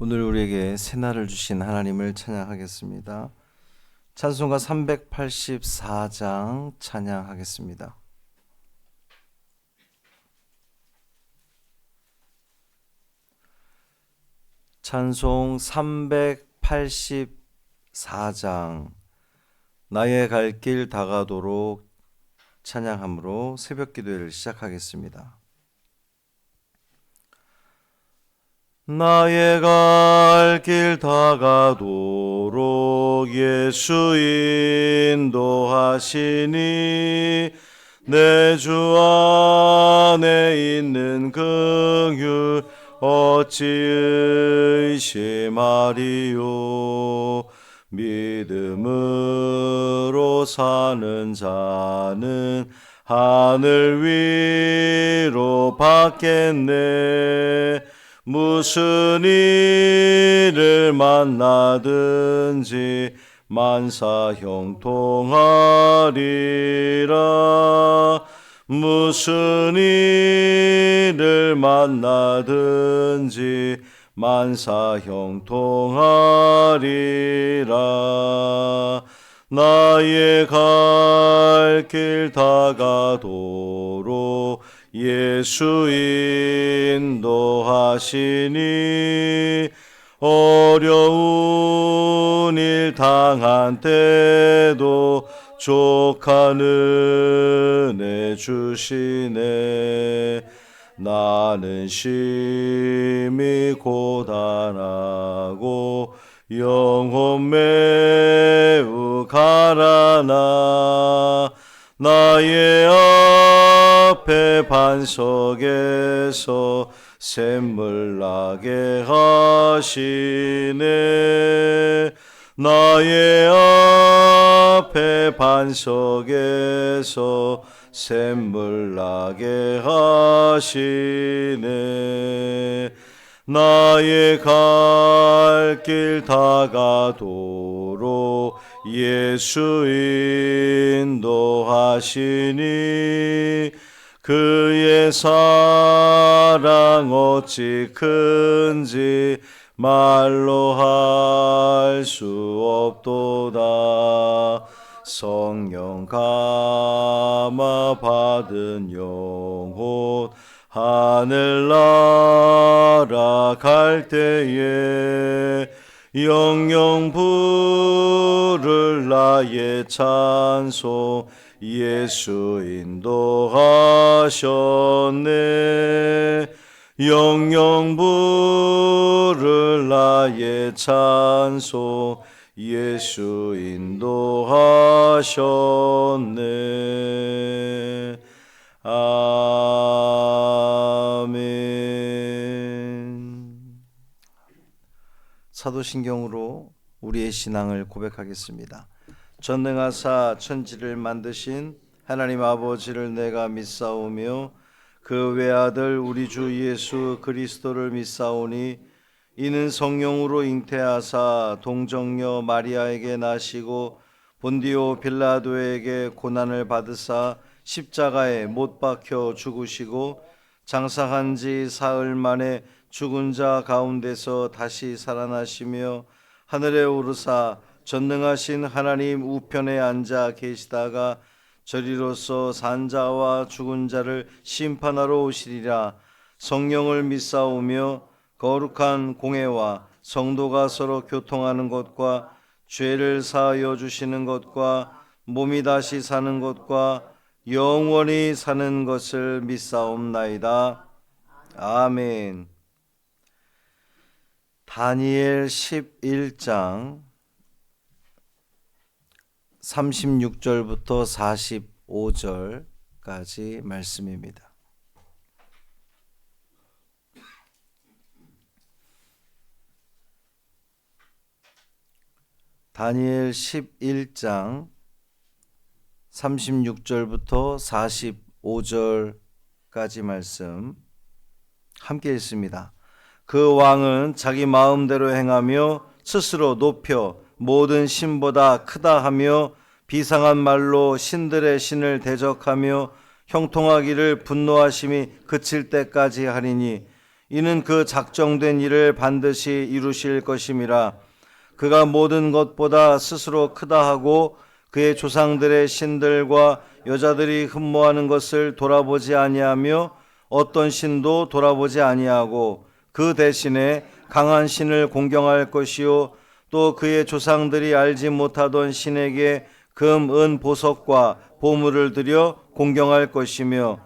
오늘 우리에게 새날을 주신 하나님을 찬양하겠습니다. 찬송가 384장 찬양하겠습니다. 찬송 384장 나의 갈 길 다가도록 찬양함으로 새벽 기도를 시작하겠습니다. 나의 갈 길 다가도록 예수 인도하시니 내 주 안에 있는 긍휼 어찌 의심하리요. 믿음으로 사는 자는 하늘 위로 받겠네. 무슨 일을 만나든지 만사 형통하리라. 무슨 일을 만나든지 만사 형통하리라. 나의 갈 길 다가도록 예수 인도하시니 어려운 일 당한 때도 족한 은혜 주시네. 나는 심히 고단하고 영혼 매우 가라나 나의 앞에 반석에서 샘물 나게 하시네. 나의 앞에 반석에서 샘물 나게 하시네. 나의 갈 길 다가도록 예수 인도하시니 그의 사랑 어찌 큰지 말로 할 수 없도다. 성령 감화 받은 영혼 하늘나라 갈 때에 영영 부를 나의 찬송 예수 인도하셨네. 영영 부를 나의 찬송 예수 인도하셨네. 아멘. 사도신경으로 우리의 신앙을 고백하겠습니다. 전능하사 천지를 만드신 하나님 아버지를 내가 믿사오며 그 외아들 우리 주 예수 그리스도를 믿사오니 이는 성령으로 잉태하사 동정녀 마리아에게 나시고 본디오 빌라도에게 고난을 받으사 십자가에 못 박혀 죽으시고 장사한 지 사흘 만에 죽은 자 가운데서 다시 살아나시며 하늘에 오르사 전능하신 하나님 우편에 앉아 계시다가 저리로서 산 자와 죽은 자를 심판하러 오시리라. 성령을 믿사오며 거룩한 공회와 성도가 서로 교통하는 것과 죄를 사하여 주시는 것과 몸이 다시 사는 것과 영원히 사는 것을 믿사옵나이다. 아멘. 다니엘 11장 36절부터 45절까지 말씀입니다. 다니엘 11장 36절부터 45절까지 말씀 함께 읽습니다. 그 왕은 자기 마음대로 행하며 스스로 높여 모든 신보다 크다 하며 비상한 말로 신들의 신을 대적하며 형통하기를 분노하심이 그칠 때까지 하리니 이는 그 작정된 일을 반드시 이루실 것임이라. 그가 모든 것보다 스스로 크다 하고 그의 조상들의 신들과 여자들이 흠모하는 것을 돌아보지 아니하며 어떤 신도 돌아보지 아니하고 그 대신에 강한 신을 공경할 것이요 또 그의 조상들이 알지 못하던 신에게 금, 은, 보석과 보물을 들여 공경할 것이며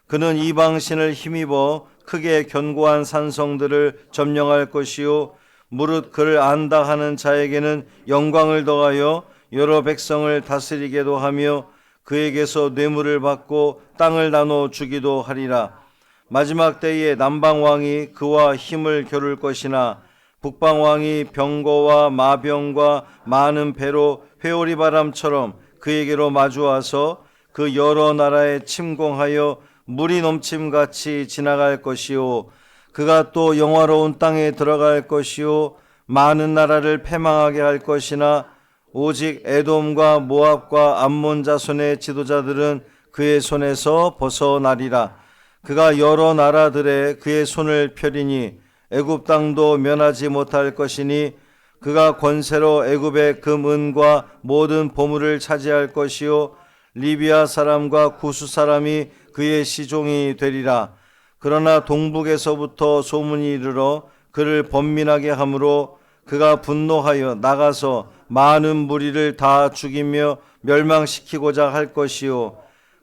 그는 이방신을 힘입어 크게 견고한 산성들을 점령할 것이요 무릇 그를 안다 하는 자에게는 영광을 더하여 여러 백성을 다스리게도 하며 그에게서 뇌물을 받고 땅을 나눠 주기도 하리라. 마지막 때에 남방왕이 그와 힘을 겨룰 것이나 북방왕이 병거와 마병과 많은 배로 회오리 바람처럼 그에게로 마주와서 그 여러 나라에 침공하여 물이 넘침같이 지나갈 것이요 그가 또 영화로운 땅에 들어갈 것이요 많은 나라를 패망하게 할 것이나 오직 에돔과 모압과 암몬 자손의 지도자들은 그의 손에서 벗어나리라. 그가 여러 나라들에 그의 손을 펴리니 애굽 땅도 면하지 못할 것이니 그가 권세로 애굽의 금, 은과 모든 보물을 차지할 것이요 리비아 사람과 구스 사람이 그의 시종이 되리라. 그러나 동북에서부터 소문이 이르러 그를 번민하게 하므로 그가 분노하여 나가서 많은 무리를 다 죽이며 멸망시키고자 할 것이요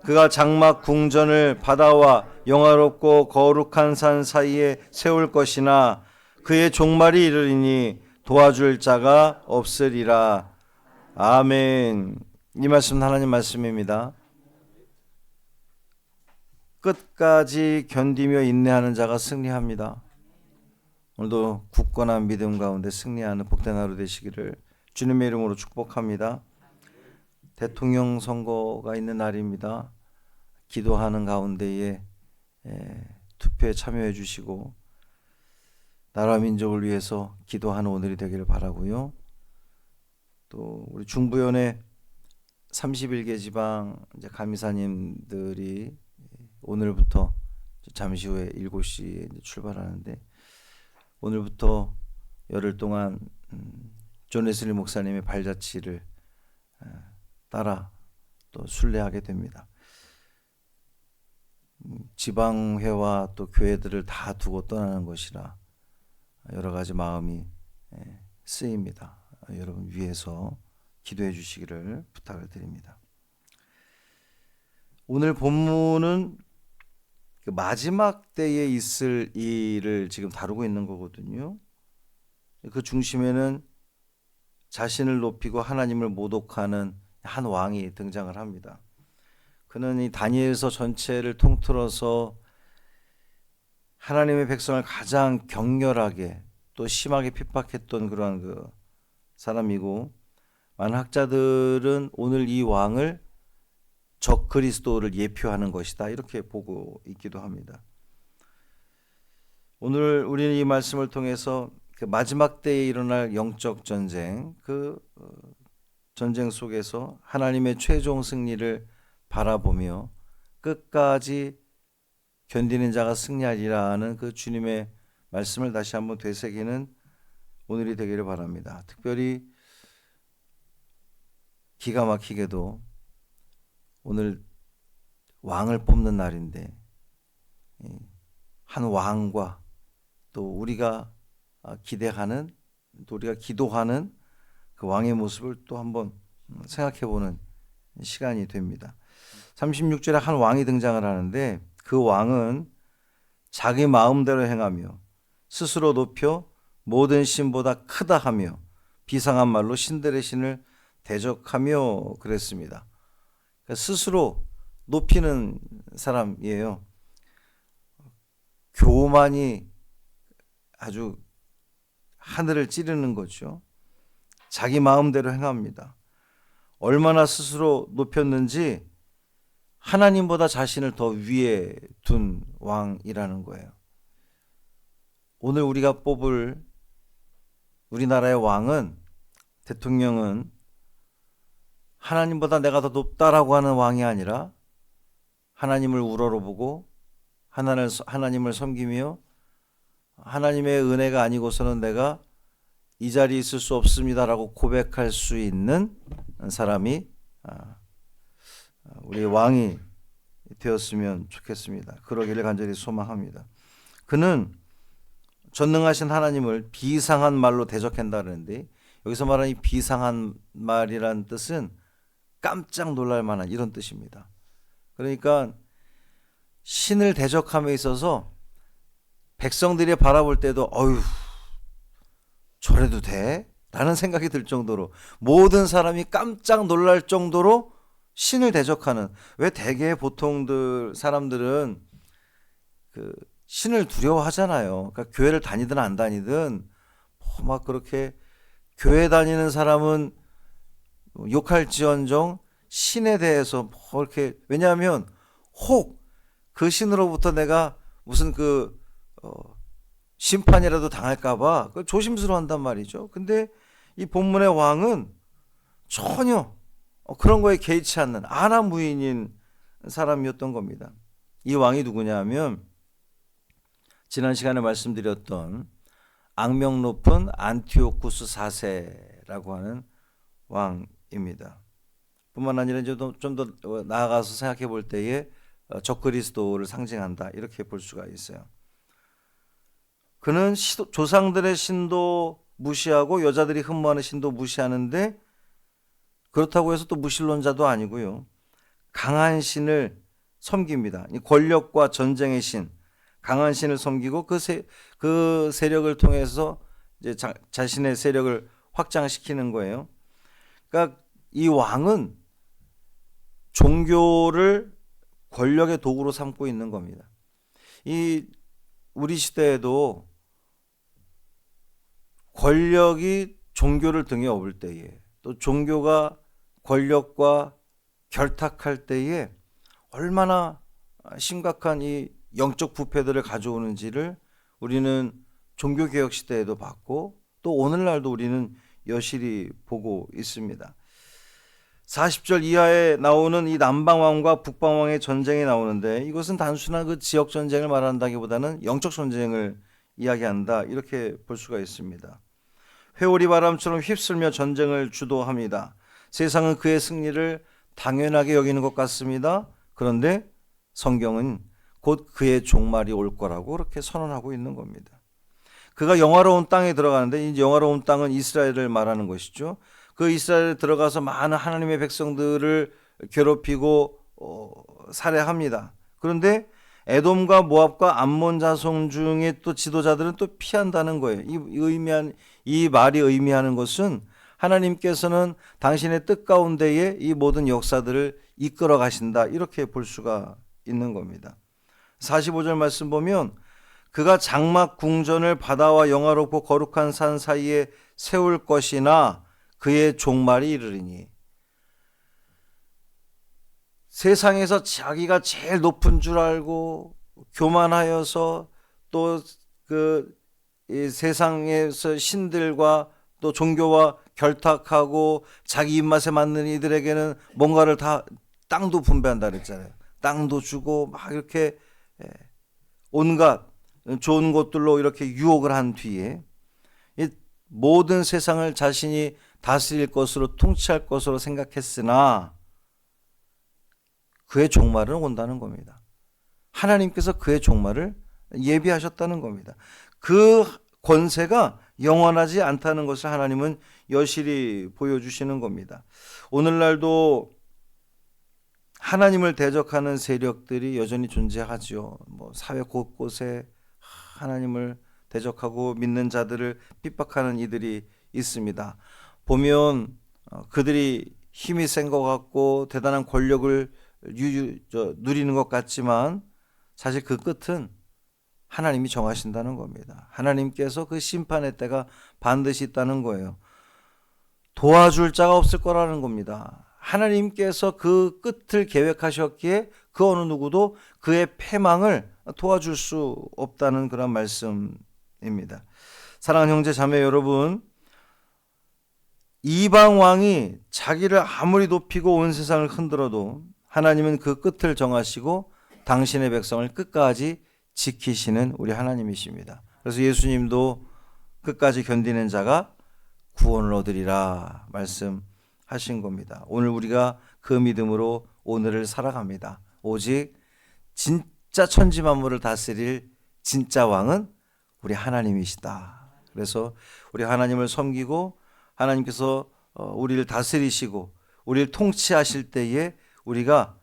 그가 장막 궁전을 바다와 영화롭고 거룩한 산 사이에 세울 것이나 그의 종말이 이르리니 도와줄 자가 없으리라. 아멘. 이 말씀은 하나님 말씀입니다. 끝까지 견디며 인내하는 자가 승리합니다. 오늘도 굳건한 믿음 가운데 승리하는 복된 하루 되시기를 주님의 이름으로 축복합니다. 대통령 선거가 있는 날입니다. 기도하는 가운데에 투표에 참여해 주시고 나라 민족을 위해서 기도하는 오늘이 되기를 바라고요. 또 우리 중부연의 31개 지방 이제 감리사님들이 오늘부터 잠시 후에 7시에 출발하는데 오늘부터 열흘 동안 존 웨슬리 목사님의 발자취를 따라 또 순례하게 됩니다. 지방회와 또 교회들을 다 두고 떠나는 것이라 여러 가지 마음이 쓰입니다. 여러분 위해서 기도해 주시기를 부탁을 드립니다. 오늘 본문은 그 마지막 때에 있을 일을 지금 다루고 있는 거거든요. 그 중심에는 자신을 높이고 하나님을 모독하는 한 왕이 등장을 합니다. 그는 이 다니엘서 전체를 통틀어서 하나님의 백성을 가장 격렬하게 또 심하게 핍박했던 그러한 그 사람이고 많은 학자들은 오늘 이 왕을 적 그리스도를 예표하는 것이다 이렇게 보고 있기도 합니다. 오늘 우리는 이 말씀을 통해서 그 마지막 때에 일어날 영적 전쟁, 그 전쟁 속에서 하나님의 최종 승리를 바라보며 끝까지 견디는 자가 승리하리라는 그 주님의 말씀을 다시 한번 되새기는 오늘이 되기를 바랍니다. 특별히 기가 막히게도 오늘 왕을 뽑는 날인데 한 왕과 또 우리가 기대하는 또 우리가 기도하는 그 왕의 모습을 또 한번 생각해보는 시간이 됩니다. 36절에 한 왕이 등장을 하는데 그 왕은 자기 마음대로 행하며 스스로 높여 모든 신보다 크다 하며 비상한 말로 신들의 신을 대적하며 그랬습니다. 스스로 높이는 사람이에요. 교만이 아주 하늘을 찌르는 거죠. 자기 마음대로 행합니다. 얼마나 스스로 높였는지 하나님보다 자신을 더 위에 둔 왕이라는 거예요. 오늘 우리가 뽑을 우리나라의 왕은, 대통령은 하나님보다 내가 더 높다라고 하는 왕이 아니라 하나님을 우러러보고 하나님을 섬기며 하나님의 은혜가 아니고서는 내가 이 자리에 있을 수 없습니다라고 고백할 수 있는 사람이 우리 왕이 되었으면 좋겠습니다. 그러기를 간절히 소망합니다. 그는 전능하신 하나님을 비상한 말로 대적한다 그러는데, 여기서 말하는 이 비상한 말이란 뜻은 깜짝 놀랄 만한 이런 뜻입니다. 그러니까 신을 대적함에 있어서 백성들이 바라볼 때도 어휴 저래도 돼? 라는 생각이 들 정도로, 모든 사람이 깜짝 놀랄 정도로 신을 대적하는, 왜 대개 보통들 사람들은 그 신을 두려워하잖아요. 그러니까 교회를 다니든 안 다니든 막 그렇게 교회 다니는 사람은 욕할지언정 신에 대해서 뭐 이렇게, 왜냐하면 혹 그 신으로부터 내가 무슨 심판이라도 당할까봐 조심스러워한단 말이죠. 근데 이 본문의 왕은 전혀 그런 거에 개의치 않는 안하무인인 사람이었던 겁니다. 이 왕이 누구냐 하면 지난 시간에 말씀드렸던 악명 높은 안티오쿠스 4세라고 하는 왕입니다. 뿐만 아니라 이제 좀 더 나아가서 생각해 볼 때에 적그리스도를 상징한다, 이렇게 볼 수가 있어요. 그는 조상들의 신도 무시하고 여자들이 흠모하는 신도 무시하는데, 그렇다고 해서 또 무신론자도 아니고요. 강한 신을 섬깁니다. 권력과 전쟁의 신, 강한 신을 섬기고 그 세력을 통해서 이제 자신의 세력을 확장시키는 거예요. 그러니까 이 왕은 종교를 권력의 도구로 삼고 있는 겁니다. 우리 시대에도 권력이 종교를 등에 업을 때에, 또 종교가 권력과 결탁할 때에 얼마나 심각한 이 영적 부패들을 가져오는지를 우리는 종교개혁 시대에도 봤고, 또 오늘날도 우리는 여실히 보고 있습니다. 40절 이하에 나오는 이 남방왕과 북방왕의 전쟁이 나오는데, 이것은 단순한 그 지역 전쟁을 말한다기보다는 영적 전쟁을 이야기한다, 이렇게 볼 수가 있습니다. 회오리 바람처럼 휩쓸며 전쟁을 주도합니다. 세상은 그의 승리를 당연하게 여기는 것 같습니다. 그런데 성경은 곧 그의 종말이 올 거라고 그렇게 선언하고 있는 겁니다. 그가 영화로운 땅에 들어가는데, 이 영화로운 땅은 이스라엘을 말하는 것이죠. 그 이스라엘에 들어가서 많은 하나님의 백성들을 괴롭히고 살해합니다. 그런데 에돔과 모압과 암몬 자손 중에 또 지도자들은 또 피한다는 거예요. 이 말이 의미하는 것은 하나님께서는 당신의 뜻 가운데에 이 모든 역사들을 이끌어 가신다, 이렇게 볼 수가 있는 겁니다. 45절 말씀 보면 그가 장막 궁전을 바다와 영화롭고 거룩한 산 사이에 세울 것이나 그의 종말이 이르리니, 세상에서 자기가 제일 높은 줄 알고 교만하여서 또 이 세상에서 신들과 또 종교와 결탁하고 자기 입맛에 맞는 이들에게는 뭔가를 다, 땅도 분배한다 그랬잖아요. 땅도 주고 막 이렇게 온갖 좋은 것들로 이렇게 유혹을 한 뒤에 모든 세상을 자신이 다스릴 것으로, 통치할 것으로 생각했으나 그의 종말은 온다는 겁니다. 하나님께서 그의 종말을 예비하셨다는 겁니다. 그 권세가 영원하지 않다는 것을 하나님은 여실히 보여주시는 겁니다. 오늘날도 하나님을 대적하는 세력들이 여전히 존재하죠. 사회 곳곳에 하나님을 대적하고 믿는 자들을 핍박하는 이들이 있습니다. 보면 그들이 힘이 센 것 같고 대단한 권력을 누리는 것 같지만, 사실 그 끝은 하나님이 정하신다는 겁니다. 하나님께서 그 심판의 때가 반드시 있다는 거예요. 도와줄 자가 없을 거라는 겁니다. 하나님께서 그 끝을 계획하셨기에 그 어느 누구도 그의 패망을 도와줄 수 없다는 그런 말씀입니다. 사랑하는 형제 자매 여러분, 이방 왕이 자기를 아무리 높이고 온 세상을 흔들어도 하나님은 그 끝을 정하시고 당신의 백성을 끝까지 지키시는 우리 하나님이십니다. 그래서 예수님도 끝까지 견디는 자가 구원을 얻으리라 말씀하신 겁니다. 오늘 우리가 그 믿음으로 오늘을 살아갑니다. 오직 진짜 천지 만물을 다스릴 진짜 왕은 우리 하나님이시다. 그래서 우리 하나님을 섬기고 하나님께서 우리를 다스리시고 우리를 통치하실 때에 우리가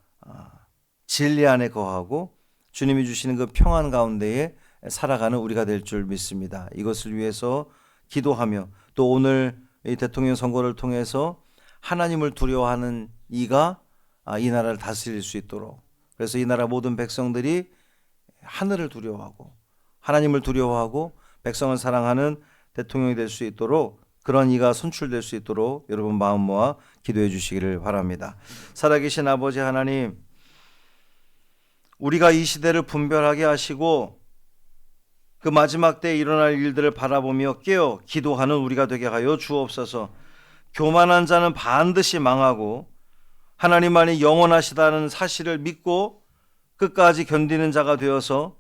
진리 안에 거하고 주님이 주시는 그 평안 가운데에 살아가는 우리가 될 줄 믿습니다. 이것을 위해서 기도하며 또 오늘 이 대통령 선거를 통해서 하나님을 두려워하는 이가 이 나라를 다스릴 수 있도록, 그래서 이 나라 모든 백성들이 하늘을 두려워하고 하나님을 두려워하고 백성을 사랑하는 대통령이 될 수 있도록, 그런 이가 선출될 수 있도록 여러분 마음 모아 기도해 주시기를 바랍니다. 살아계신 아버지 하나님, 우리가 이 시대를 분별하게 하시고 그 마지막 때에 일어날 일들을 바라보며 깨어 기도하는 우리가 되게 하여 주옵소서. 교만한 자는 반드시 망하고 하나님만이 영원하시다는 사실을 믿고 끝까지 견디는 자가 되어서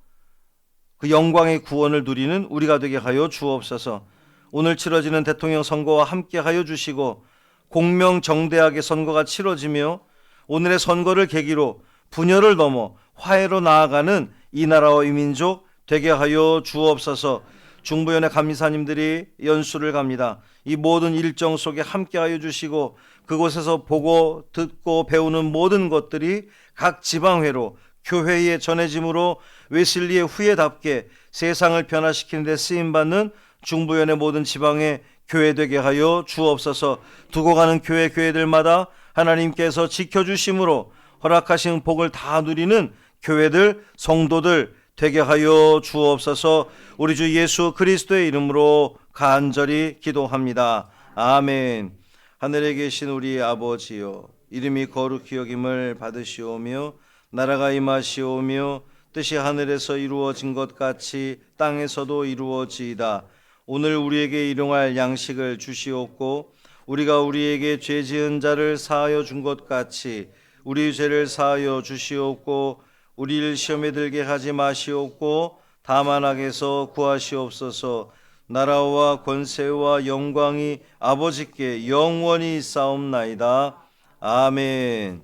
그 영광의 구원을 누리는 우리가 되게 하여 주옵소서. 오늘 치러지는 대통령 선거와 함께 하여 주시고 공명정대하게 선거가 치러지며 오늘의 선거를 계기로 분열을 넘어 화해로 나아가는 이 나라와 이 민족 되게 하여 주옵소서. 중부연의 감리사님들이 연수를 갑니다. 이 모든 일정 속에 함께 하여 주시고 그곳에서 보고 듣고 배우는 모든 것들이 각 지방회로 교회에 전해짐으로 웨슬리의 후예답게 세상을 변화시키는 데 쓰임받는 중부연의 모든 지방의 교회 되게 하여 주옵소서. 두고 가는 교회들마다 하나님께서 지켜주심으로 허락하신 복을 다 누리는 교회들, 성도들 되게 하여 주옵소서. 우리 주 예수 그리스도의 이름으로 간절히 기도합니다. 아멘. 하늘에 계신 우리 아버지여, 이름이 거룩히 여김을 받으시오며 나라가 임하시오며 뜻이 하늘에서 이루어진 것 같이 땅에서도 이루어지이다. 오늘 우리에게 일용할 양식을 주시옵고 우리가 우리에게 죄 지은 자를 사하여 준 것 같이 우리 죄를 사하여 주시옵고 우리를 시험에 들게 하지 마시옵고 다만 악에서 구하시옵소서. 나라와 권세와 영광이 아버지께 영원히 있사옵나이다. 아멘.